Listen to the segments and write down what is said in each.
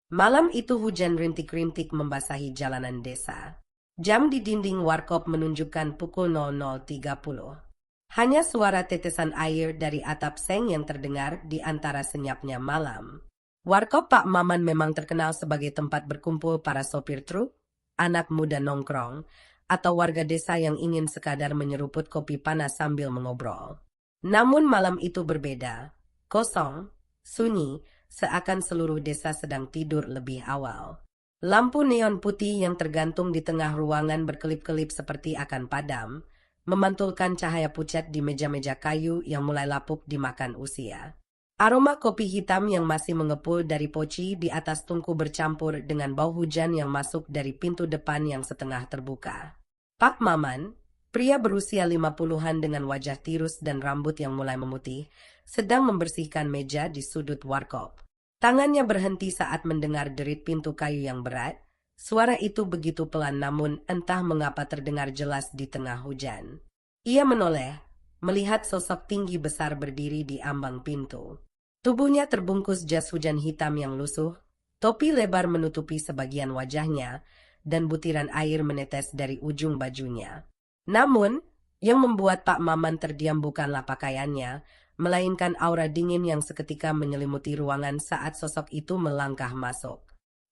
Malam itu hujan rintik-rintik membasahi jalanan desa. Jam di dinding warkop menunjukkan pukul 00.30. Hanya suara tetesan air dari atap seng yang terdengar di antara senyapnya malam. Warkop Pak Maman memang terkenal sebagai tempat berkumpul para sopir truk, anak muda nongkrong, atau warga desa yang ingin sekadar menyeruput kopi panas sambil mengobrol. Namun malam itu berbeda. Kosong, sunyi, seakan seluruh desa sedang tidur lebih awal. Lampu neon putih yang tergantung di tengah ruangan berkelip-kelip seperti akan padam, memantulkan cahaya pucat di meja-meja kayu yang mulai lapuk dimakan usia. Aroma kopi hitam yang masih mengepul dari poci di atas tungku bercampur dengan bau hujan yang masuk dari pintu depan yang setengah terbuka. Pak Maman, pria berusia 50-an dengan wajah tirus dan rambut yang mulai memutih, sedang membersihkan meja di sudut warkop. Tangannya berhenti saat mendengar derit pintu kayu yang berat. Suara itu begitu pelan namun entah mengapa terdengar jelas di tengah hujan. Ia menoleh, melihat sosok tinggi besar berdiri di ambang pintu. Tubuhnya terbungkus jas hujan hitam yang lusuh, topi lebar menutupi sebagian wajahnya, dan butiran air menetes dari ujung bajunya. Namun, yang membuat Pak Maman terdiam bukanlah pakaiannya, melainkan aura dingin yang seketika menyelimuti ruangan saat sosok itu melangkah masuk.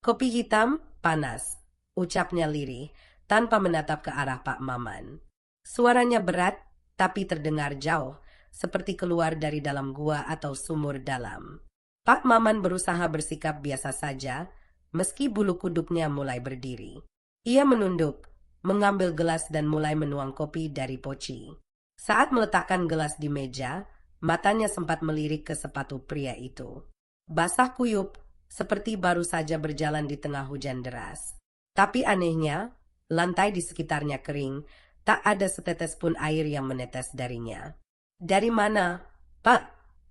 Kopi hitam, panas, ucapnya lirih, tanpa menatap ke arah Pak Maman. Suaranya berat, tapi terdengar jauh, seperti keluar dari dalam gua atau sumur dalam. Pak Maman berusaha bersikap biasa saja, meski bulu kuduknya mulai berdiri. Ia menunduk, mengambil gelas dan mulai menuang kopi dari poci. Saat meletakkan gelas di meja, matanya sempat melirik ke sepatu pria itu. Basah kuyup, seperti baru saja berjalan di tengah hujan deras. Tapi anehnya, lantai di sekitarnya kering, tak ada setetes pun air yang menetes darinya. "Dari mana, Pak?"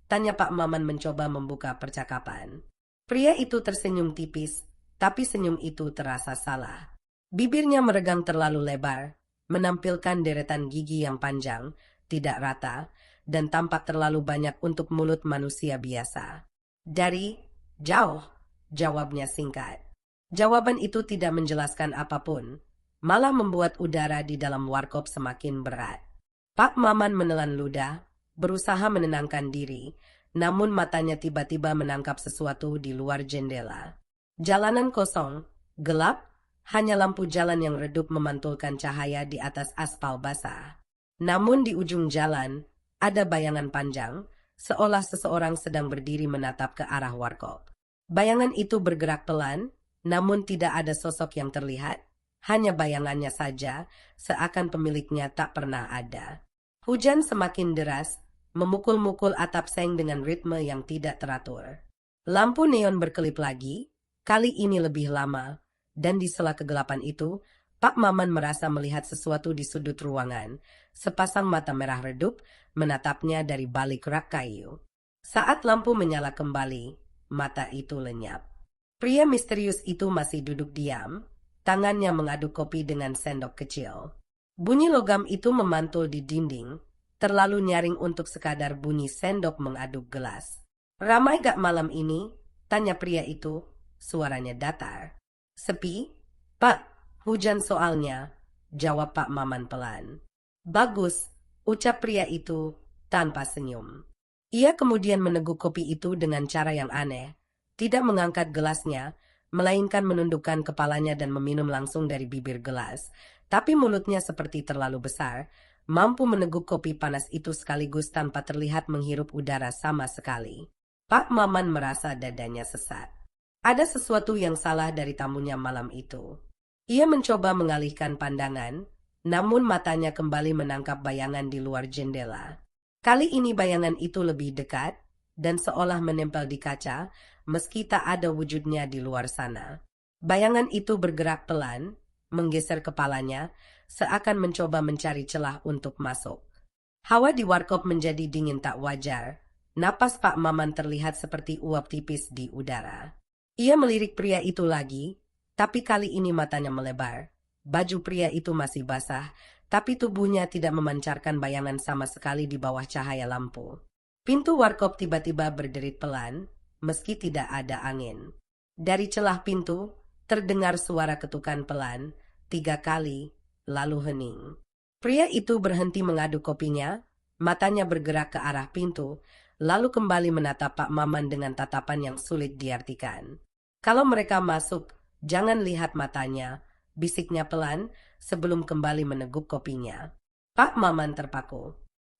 tanya Pak Maman mencoba membuka percakapan. Pria itu tersenyum tipis, tapi senyum itu terasa salah. Bibirnya meregang terlalu lebar, menampilkan deretan gigi yang panjang, tidak rata, dan tampak terlalu banyak untuk mulut manusia biasa. "Dari jauh," jawabnya singkat. Jawaban itu tidak menjelaskan apapun, malah membuat udara di dalam warkop semakin berat. Pak Maman menelan ludah, berusaha menenangkan diri, namun matanya tiba-tiba menangkap sesuatu di luar jendela. Jalanan kosong, gelap, hanya lampu jalan yang redup memantulkan cahaya di atas aspal basah. Namun di ujung jalan, ada bayangan panjang, seolah seseorang sedang berdiri menatap ke arah warkop. Bayangan itu bergerak pelan, namun tidak ada sosok yang terlihat, hanya bayangannya saja, seakan pemiliknya tak pernah ada. Hujan semakin deras, memukul-mukul atap seng dengan ritme yang tidak teratur. Lampu neon berkelip lagi, kali ini lebih lama, dan di sela kegelapan itu, Pak Maman merasa melihat sesuatu di sudut ruangan. Sepasang mata merah redup menatapnya dari balik rak kayu. Saat lampu menyala kembali, mata itu lenyap. Pria misterius itu masih duduk diam, tangannya mengaduk kopi dengan sendok kecil. Bunyi logam itu memantul di dinding, terlalu nyaring untuk sekadar bunyi sendok mengaduk gelas. "Ramai gak malam ini?" tanya pria itu, suaranya datar. "Sepi, Pak, hujan soalnya," jawab Pak Maman pelan. "Bagus," ucap pria itu tanpa senyum. Ia kemudian meneguk kopi itu dengan cara yang aneh, tidak mengangkat gelasnya, melainkan menundukkan kepalanya dan meminum langsung dari bibir gelas. Tapi mulutnya seperti terlalu besar, mampu meneguk kopi panas itu sekaligus tanpa terlihat menghirup udara sama sekali. Pak Maman merasa dadanya sesak. Ada sesuatu yang salah dari tamunya malam itu. Ia mencoba mengalihkan pandangan, namun matanya kembali menangkap bayangan di luar jendela. Kali ini bayangan itu lebih dekat, dan seolah menempel di kaca, meski tak ada wujudnya di luar sana. Bayangan itu bergerak pelan, menggeser kepalanya, seakan mencoba mencari celah untuk masuk. Hawa di warkop menjadi dingin tak wajar. Napas Pak Maman terlihat seperti uap tipis di udara. Ia melirik pria itu lagi, tapi kali ini matanya melebar. Baju pria itu masih basah, tapi tubuhnya tidak memancarkan bayangan sama sekali di bawah cahaya lampu. Pintu warkop tiba-tiba berderit pelan, meski tidak ada angin. Dari celah pintu, terdengar suara ketukan pelan, 3 kali, lalu hening. Pria itu berhenti mengaduk kopinya, matanya bergerak ke arah pintu, lalu kembali menatap Pak Maman dengan tatapan yang sulit diartikan. Kalau mereka masuk, jangan lihat matanya, bisiknya pelan sebelum kembali meneguk kopinya. Pak Maman terpaku.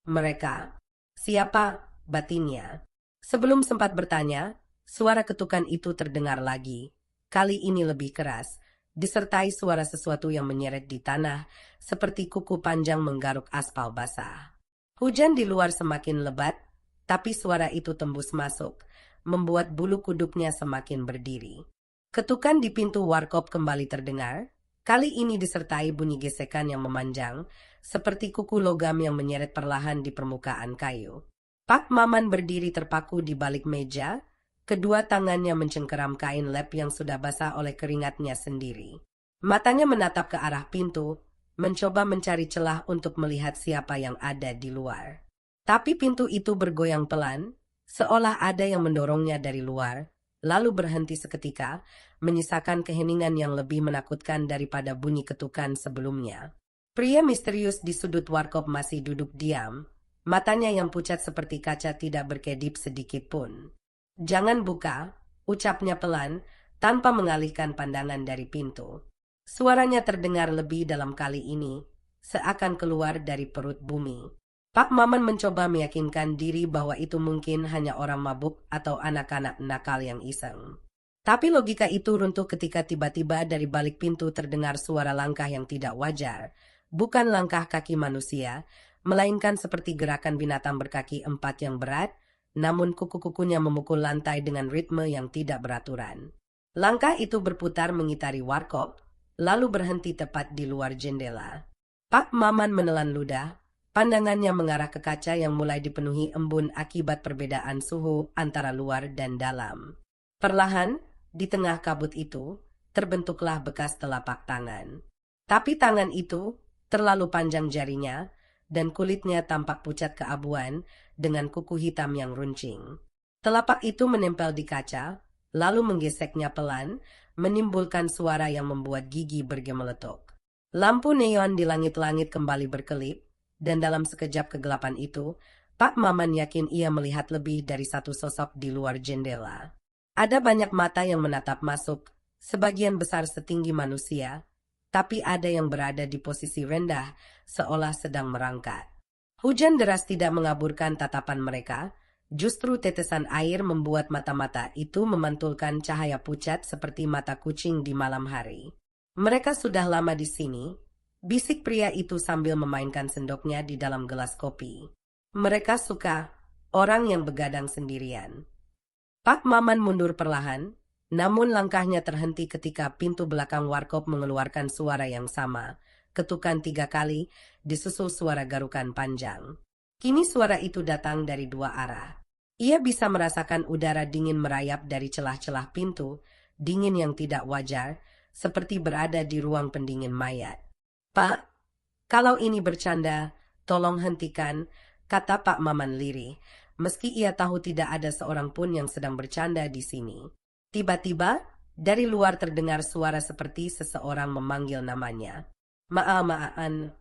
Mereka? Siapa? Batinnya. Sebelum sempat bertanya, suara ketukan itu terdengar lagi. Kali ini lebih keras, disertai suara sesuatu yang menyeret di tanah, seperti kuku panjang menggaruk aspal basah. Hujan di luar semakin lebat, tapi suara itu tembus masuk, membuat bulu kuduknya semakin berdiri. Ketukan di pintu warkop kembali terdengar, kali ini disertai bunyi gesekan yang memanjang, seperti kuku logam yang menyeret perlahan di permukaan kayu. Pak Maman berdiri terpaku di balik meja, kedua tangannya mencengkeram kain lap yang sudah basah oleh keringatnya sendiri. Matanya menatap ke arah pintu, mencoba mencari celah untuk melihat siapa yang ada di luar. Tapi pintu itu bergoyang pelan, seolah ada yang mendorongnya dari luar, lalu berhenti seketika, menyisakan keheningan yang lebih menakutkan daripada bunyi ketukan sebelumnya. Pria misterius di sudut warkop masih duduk diam, matanya yang pucat seperti kaca tidak berkedip sedikit pun. "Jangan buka," ucapnya pelan, tanpa mengalihkan pandangan dari pintu. Suaranya terdengar lebih dalam kali ini, seakan keluar dari perut bumi. Pak Maman mencoba meyakinkan diri bahwa itu mungkin hanya orang mabuk atau anak-anak nakal yang iseng. Tapi logika itu runtuh ketika tiba-tiba dari balik pintu terdengar suara langkah yang tidak wajar. Bukan langkah kaki manusia, melainkan seperti gerakan binatang berkaki 4 yang berat, namun kuku-kukunya memukul lantai dengan ritme yang tidak beraturan. Langkah itu berputar mengitari warkop, lalu berhenti tepat di luar jendela. Pak Maman menelan ludah, pandangannya mengarah ke kaca yang mulai dipenuhi embun akibat perbedaan suhu antara luar dan dalam. Perlahan, di tengah kabut itu, terbentuklah bekas telapak tangan. Tapi tangan itu terlalu panjang jarinya, dan kulitnya tampak pucat keabuan dengan kuku hitam yang runcing. Telapak itu menempel di kaca, lalu menggeseknya pelan, menimbulkan suara yang membuat gigi bergemeletuk. Lampu neon di langit-langit kembali berkelip, dan dalam sekejap kegelapan itu, Pak Maman yakin ia melihat lebih dari satu sosok di luar jendela. Ada banyak mata yang menatap masuk, sebagian besar setinggi manusia, tapi ada yang berada di posisi rendah, seolah sedang merangkak. Hujan deras tidak mengaburkan tatapan mereka, justru tetesan air membuat mata-mata itu memantulkan cahaya pucat seperti mata kucing di malam hari. "Mereka sudah lama di sini," bisik pria itu sambil memainkan sendoknya di dalam gelas kopi. "Mereka suka orang yang begadang sendirian." Pak Maman mundur perlahan, namun langkahnya terhenti ketika pintu belakang warkop mengeluarkan suara yang sama, ketukan 3 kali, disusul suara garukan panjang. Kini suara itu datang dari 2 arah. Ia bisa merasakan udara dingin merayap dari celah-celah pintu, dingin yang tidak wajar, seperti berada di ruang pendingin mayat. "Pak, kalau ini bercanda, tolong hentikan," kata Pak Maman lirih, meski ia tahu tidak ada seorang pun yang sedang bercanda di sini. Tiba-tiba, dari luar terdengar suara seperti seseorang memanggil namanya. "Maan."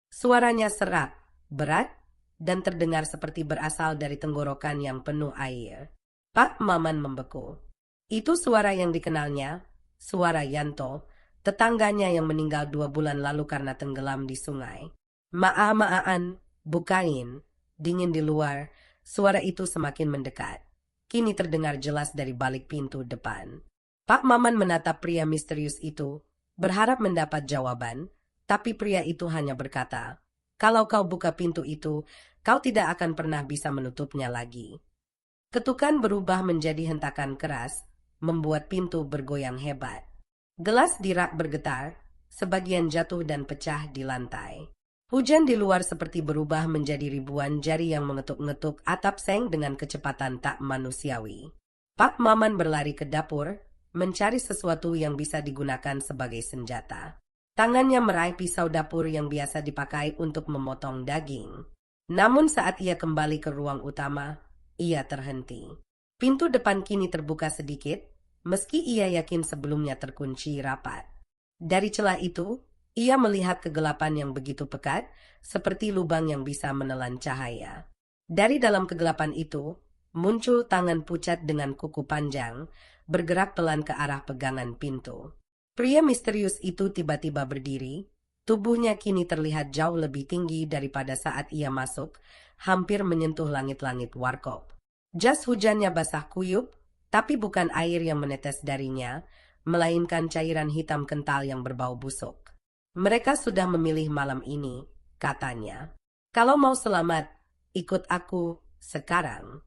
Suaranya serak, berat, dan terdengar seperti berasal dari tenggorokan yang penuh air. Pak Maman membeku. Itu suara yang dikenalnya, suara Yanto, tetangganya yang meninggal 2 bulan lalu karena tenggelam di sungai. "Maan, bukain." Dingin di luar, suara itu semakin mendekat. Kini terdengar jelas dari balik pintu depan. Pak Maman menatap pria misterius itu, berharap mendapat jawaban, tapi pria itu hanya berkata, "Kalau kau buka pintu itu, kau tidak akan pernah bisa menutupnya lagi." Ketukan berubah menjadi hentakan keras, membuat pintu bergoyang hebat. Gelas di rak bergetar, sebagian jatuh dan pecah di lantai. Hujan di luar seperti berubah menjadi ribuan jari yang mengetuk-ngetuk atap seng dengan kecepatan tak manusiawi. Pak Maman berlari ke dapur, mencari sesuatu yang bisa digunakan sebagai senjata. Tangannya meraih pisau dapur yang biasa dipakai untuk memotong daging. Namun saat ia kembali ke ruang utama, ia terhenti. Pintu depan kini terbuka sedikit, meski ia yakin sebelumnya terkunci rapat. Dari celah itu, ia melihat kegelapan yang begitu pekat, seperti lubang yang bisa menelan cahaya. Dari dalam kegelapan itu, muncul tangan pucat dengan kuku panjang, bergerak pelan ke arah pegangan pintu. Pria misterius itu tiba-tiba berdiri, tubuhnya kini terlihat jauh lebih tinggi daripada saat ia masuk, hampir menyentuh langit-langit warkop. Jas hujannya basah kuyup, tapi bukan air yang menetes darinya, melainkan cairan hitam kental yang berbau busuk. Mereka sudah memilih malam ini, katanya. Kalau mau selamat, ikut aku sekarang.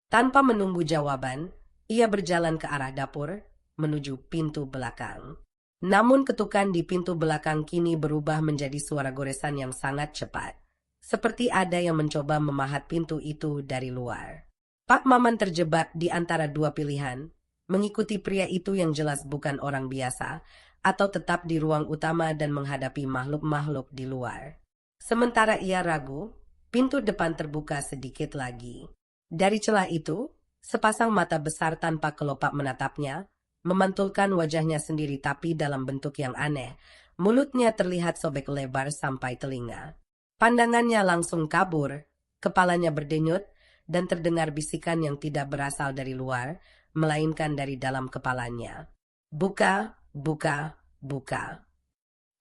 Tanpa menunggu jawaban, ia berjalan ke arah dapur, menuju pintu belakang. Namun ketukan di pintu belakang kini berubah menjadi suara goresan yang sangat cepat. Seperti ada yang mencoba memahat pintu itu dari luar. Pak Maman terjebak di antara dua pilihan, mengikuti pria itu yang jelas bukan orang biasa, atau tetap di ruang utama dan menghadapi makhluk-makhluk di luar. Sementara ia ragu, pintu depan terbuka sedikit lagi. Dari celah itu, sepasang mata besar tanpa kelopak menatapnya, memantulkan wajahnya sendiri tapi dalam bentuk yang aneh. Mulutnya terlihat sobek lebar sampai telinga. Pandangannya langsung kabur, kepalanya berdenyut, dan terdengar bisikan yang tidak berasal dari luar, melainkan dari dalam kepalanya. Buka, buka, buka.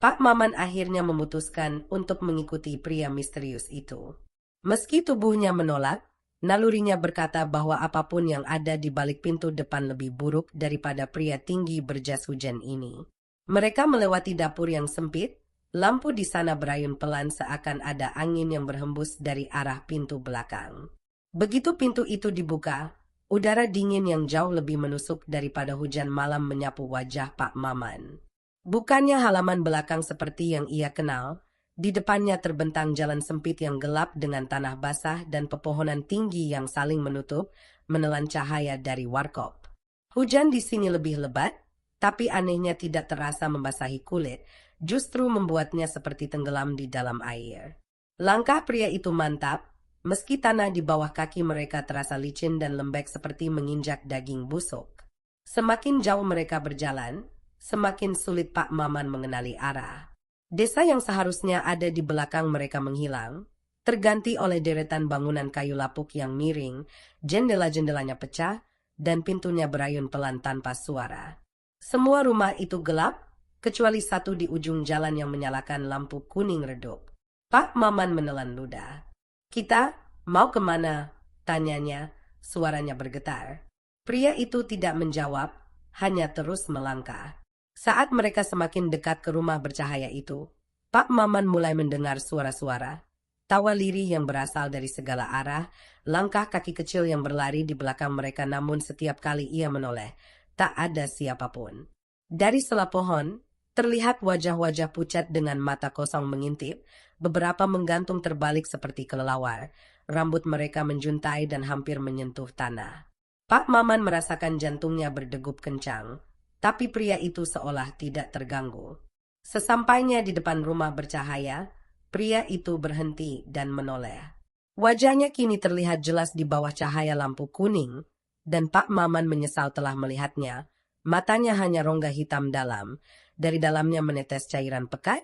Pak Maman akhirnya memutuskan untuk mengikuti pria misterius itu. Meski tubuhnya menolak, nalurinya berkata bahwa apapun yang ada di balik pintu depan lebih buruk daripada pria tinggi berjas hujan ini. Mereka melewati dapur yang sempit, lampu di sana berayun pelan seakan ada angin yang berhembus dari arah pintu belakang. Begitu pintu itu dibuka, udara dingin yang jauh lebih menusuk daripada hujan malam menyapu wajah Pak Maman. Bukannya halaman belakang seperti yang ia kenal, di depannya terbentang jalan sempit yang gelap dengan tanah basah dan pepohonan tinggi yang saling menutup, menelan cahaya dari warkop. Hujan di sini lebih lebat, tapi anehnya tidak terasa membasahi kulit, justru membuatnya seperti tenggelam di dalam air. Langkah pria itu mantap, meski tanah di bawah kaki mereka terasa licin dan lembek seperti menginjak daging busuk. Semakin jauh mereka berjalan, semakin sulit Pak Maman mengenali arah. Desa yang seharusnya ada di belakang mereka menghilang, terganti oleh deretan bangunan kayu lapuk yang miring, jendela-jendelanya pecah, dan pintunya berayun pelan tanpa suara. Semua rumah itu gelap, kecuali satu di ujung jalan yang menyalakan lampu kuning redup. Pak Maman menelan ludah. "Kita mau kemana?" tanyanya, suaranya bergetar. Pria itu tidak menjawab, hanya terus melangkah. Saat mereka semakin dekat ke rumah bercahaya itu, Pak Maman mulai mendengar suara-suara, tawa lirih yang berasal dari segala arah, langkah kaki kecil yang berlari di belakang mereka namun setiap kali ia menoleh, tak ada siapapun. Dari sela pohon, terlihat wajah-wajah pucat dengan mata kosong mengintip, beberapa menggantung terbalik seperti kelelawar, rambut mereka menjuntai dan hampir menyentuh tanah. Pak Maman merasakan jantungnya berdegup kencang, tapi pria itu seolah tidak terganggu. Sesampainya di depan rumah bercahaya, pria itu berhenti dan menoleh. Wajahnya kini terlihat jelas di bawah cahaya lampu kuning, dan Pak Maman menyesal telah melihatnya. Matanya hanya rongga hitam dalam, dari dalamnya menetes cairan pekat,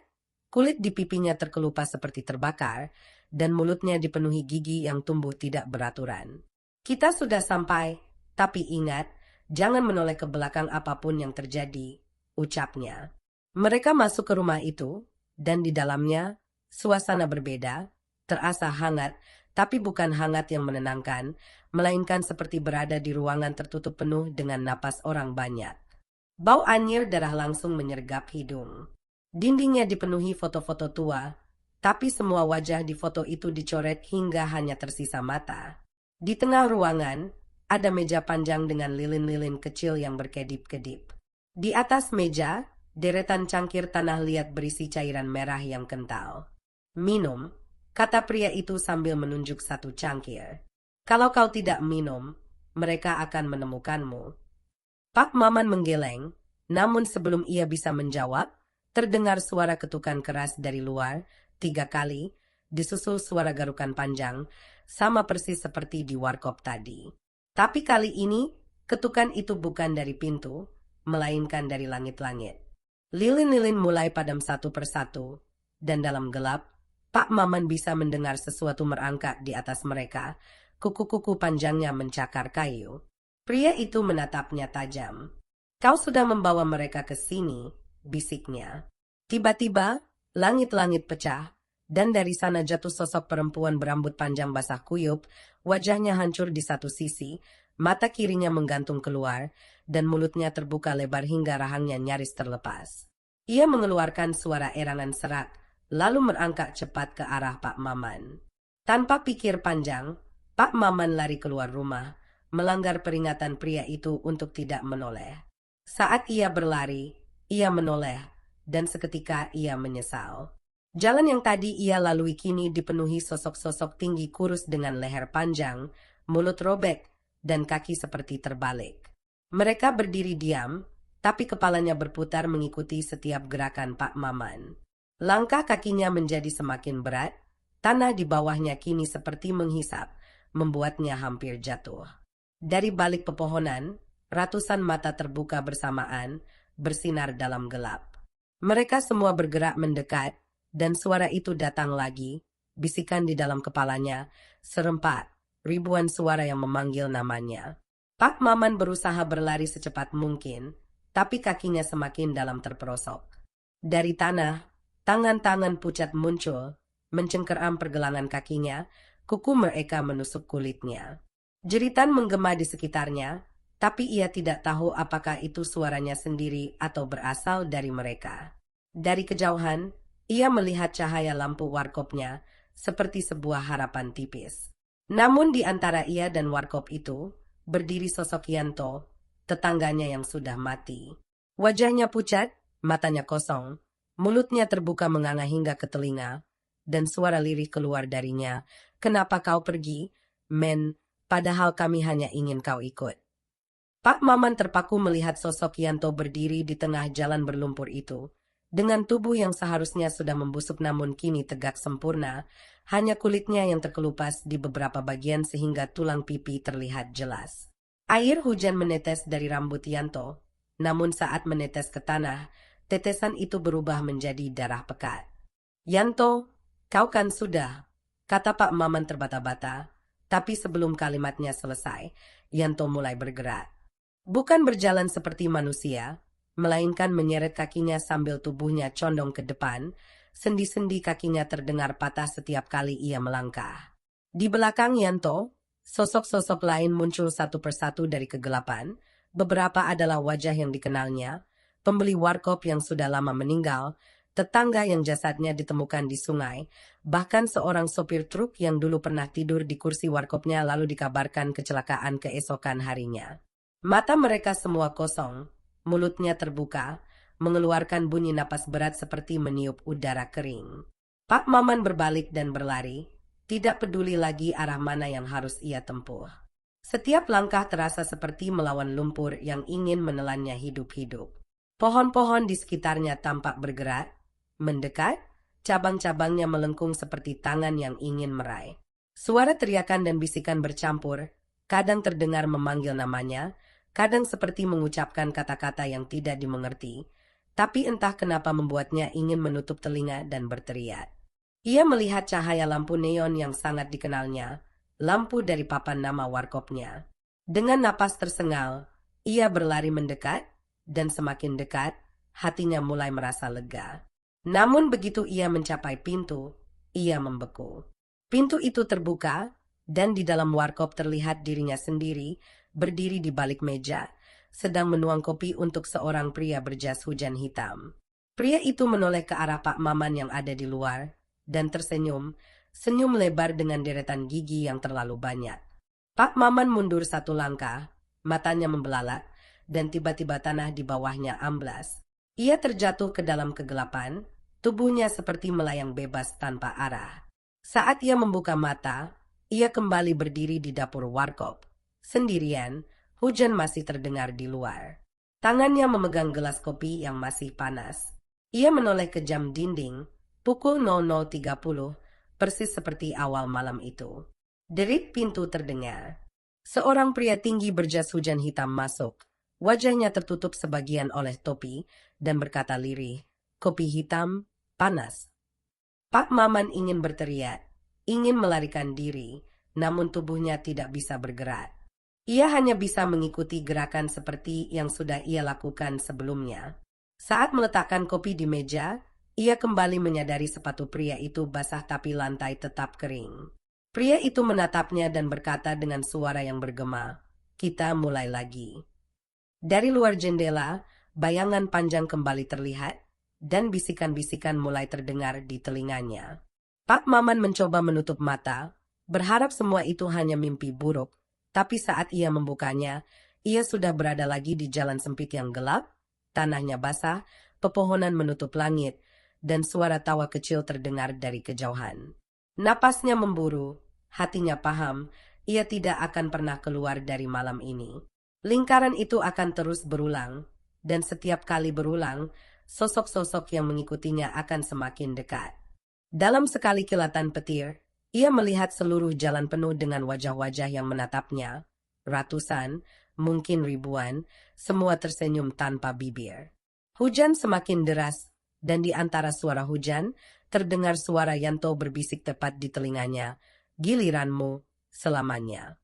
kulit di pipinya terkelupas seperti terbakar, dan mulutnya dipenuhi gigi yang tumbuh tidak beraturan. "Kita sudah sampai, tapi ingat, jangan menoleh ke belakang apapun yang terjadi," ucapnya. Mereka masuk ke rumah itu, dan di dalamnya, suasana berbeda, terasa hangat, tapi bukan hangat yang menenangkan, melainkan seperti berada di ruangan tertutup penuh dengan napas orang banyak. Bau anyir darah langsung menyergap hidung. Dindingnya dipenuhi foto-foto tua, tapi semua wajah di foto itu dicoret hingga hanya tersisa mata. Di tengah ruangan, ada meja panjang dengan lilin-lilin kecil yang berkedip-kedip. Di atas meja, deretan cangkir tanah liat berisi cairan merah yang kental. "Minum," kata pria itu sambil menunjuk satu cangkir. "Kalau kau tidak minum, mereka akan menemukanmu." Pak Maman menggeleng, namun sebelum ia bisa menjawab, terdengar suara ketukan keras dari luar, 3 kali, disusul suara garukan panjang, sama persis seperti di warkop tadi. Tapi kali ini, Ketukan itu bukan dari pintu, melainkan dari langit-langit. Lilin-lilin mulai padam satu persatu, dan dalam gelap, Pak Maman bisa mendengar sesuatu merangkak di atas mereka. Kuku-kuku panjangnya mencakar kayu. Pria itu menatapnya tajam. Kau sudah membawa mereka ke sini, bisiknya. Tiba-tiba, langit-langit pecah, dan dari sana jatuh sosok perempuan berambut panjang basah kuyup, wajahnya hancur di satu sisi, mata kirinya menggantung keluar, dan mulutnya terbuka lebar hingga rahangnya nyaris terlepas. Ia mengeluarkan suara erangan serak, lalu merangkak cepat ke arah Pak Maman. Tanpa pikir panjang, Pak Maman lari keluar rumah, melanggar peringatan pria itu untuk tidak menoleh. Saat ia berlari, ia menoleh, dan seketika ia menyesal. Jalan yang tadi ia lalui kini dipenuhi sosok-sosok tinggi kurus dengan leher panjang, mulut robek, dan kaki seperti terbalik. Mereka berdiri diam, tapi kepalanya berputar mengikuti setiap gerakan Pak Maman. Langkah kakinya menjadi semakin berat, tanah di bawahnya kini seperti menghisap, membuatnya hampir jatuh. Dari balik pepohonan, ratusan mata terbuka bersamaan, bersinar dalam gelap. Mereka semua bergerak mendekat, dan suara itu datang lagi, bisikan di dalam kepalanya, serempak, ribuan suara yang memanggil namanya. Pak Maman berusaha berlari secepat mungkin, tapi kakinya semakin dalam terperosok. Dari tanah, tangan-tangan pucat muncul, mencengkeram pergelangan kakinya, kuku mereka menusuk kulitnya. Jeritan menggema di sekitarnya, tapi ia tidak tahu apakah itu suaranya sendiri atau berasal dari mereka. Dari kejauhan, ia melihat cahaya lampu warkopnya, seperti sebuah harapan tipis. Namun di antara ia dan warkop itu, berdiri sosok Yanto, tetangganya yang sudah mati. Wajahnya pucat, matanya kosong, mulutnya terbuka menganga hingga ke telinga, dan suara lirih keluar darinya, "Kenapa kau pergi, men, padahal kami hanya ingin kau ikut." Pak Maman terpaku melihat sosok Yanto berdiri di tengah jalan berlumpur itu, dengan tubuh yang seharusnya sudah membusuk namun kini tegak sempurna, hanya kulitnya yang terkelupas di beberapa bagian sehingga tulang pipi terlihat jelas. Air hujan menetes dari rambut Yanto, namun saat menetes ke tanah, tetesan itu berubah menjadi darah pekat. "Yanto, kau kan sudah," kata Pak Maman terbata-bata, tapi sebelum kalimatnya selesai, Yanto mulai bergerak. Bukan berjalan seperti manusia, melainkan menyeret kakinya sambil tubuhnya condong ke depan, sendi-sendi kakinya terdengar patah setiap kali ia melangkah. Di belakang Yanto, sosok-sosok lain muncul satu persatu dari kegelapan, beberapa adalah wajah yang dikenalnya, pembeli warkop yang sudah lama meninggal, tetangga yang jasadnya ditemukan di sungai, bahkan seorang sopir truk yang dulu pernah tidur di kursi warkopnya lalu dikabarkan kecelakaan keesokan harinya. Mata mereka semua kosong, mulutnya terbuka, mengeluarkan bunyi napas berat seperti meniup udara kering. Pak Maman berbalik dan berlari, tidak peduli lagi arah mana yang harus ia tempuh. Setiap langkah terasa seperti melawan lumpur yang ingin menelannya hidup-hidup. Pohon-pohon di sekitarnya tampak bergerak, mendekat, cabang-cabangnya melengkung seperti tangan yang ingin meraih. Suara teriakan dan bisikan bercampur, kadang terdengar memanggil namanya, kadang seperti mengucapkan kata-kata yang tidak dimengerti, tapi entah kenapa membuatnya ingin menutup telinga dan berteriak. Ia melihat cahaya lampu neon yang sangat dikenalnya, lampu dari papan nama warkopnya. Dengan napas tersengal, ia berlari mendekat, dan semakin dekat, hatinya mulai merasa lega. Namun begitu ia mencapai pintu, ia membeku. Pintu itu terbuka, dan di dalam warkop terlihat dirinya sendiri, berdiri di balik meja, sedang menuang kopi untuk seorang pria berjas hujan hitam. Pria itu menoleh ke arah Pak Maman yang ada di luar, dan tersenyum, senyum lebar dengan deretan gigi yang terlalu banyak. Pak Maman mundur satu langkah, matanya membelalak, dan tiba-tiba tanah di bawahnya amblas. Ia terjatuh ke dalam kegelapan, tubuhnya seperti melayang bebas tanpa arah. Saat ia membuka mata, ia kembali berdiri di dapur warkop. Sendirian, hujan masih terdengar di luar. Tangannya memegang gelas kopi yang masih panas. Ia menoleh ke jam dinding, pukul 00.30, persis seperti awal malam itu. Derit pintu terdengar. Seorang pria tinggi berjas hujan hitam masuk. Wajahnya tertutup sebagian oleh topi dan berkata lirih, "Kopi hitam, panas." Pak Maman ingin berteriak, ingin melarikan diri, namun tubuhnya tidak bisa bergerak. Ia hanya bisa mengikuti gerakan seperti yang sudah ia lakukan sebelumnya. Saat meletakkan kopi di meja, ia kembali menyadari sepatu pria itu basah tapi lantai tetap kering. Pria itu menatapnya dan berkata dengan suara yang bergema, "Kita mulai lagi." Dari luar jendela, bayangan panjang kembali terlihat, dan bisikan-bisikan mulai terdengar di telinganya. Pak Maman mencoba menutup mata, berharap semua itu hanya mimpi buruk, tapi saat ia membukanya, ia sudah berada lagi di jalan sempit yang gelap, tanahnya basah, pepohonan menutup langit, dan suara tawa kecil terdengar dari kejauhan. Napasnya memburu, hatinya paham, ia tidak akan pernah keluar dari malam ini. Lingkaran itu akan terus berulang, dan setiap kali berulang, sosok-sosok yang mengikutinya akan semakin dekat. Dalam sekali kilatan petir, ia melihat seluruh jalan penuh dengan wajah-wajah yang menatapnya. Ratusan, mungkin ribuan, semua tersenyum tanpa bibir. Hujan semakin deras, dan di antara suara hujan, terdengar suara Yanto berbisik tepat di telinganya, "Giliranmu selamanya."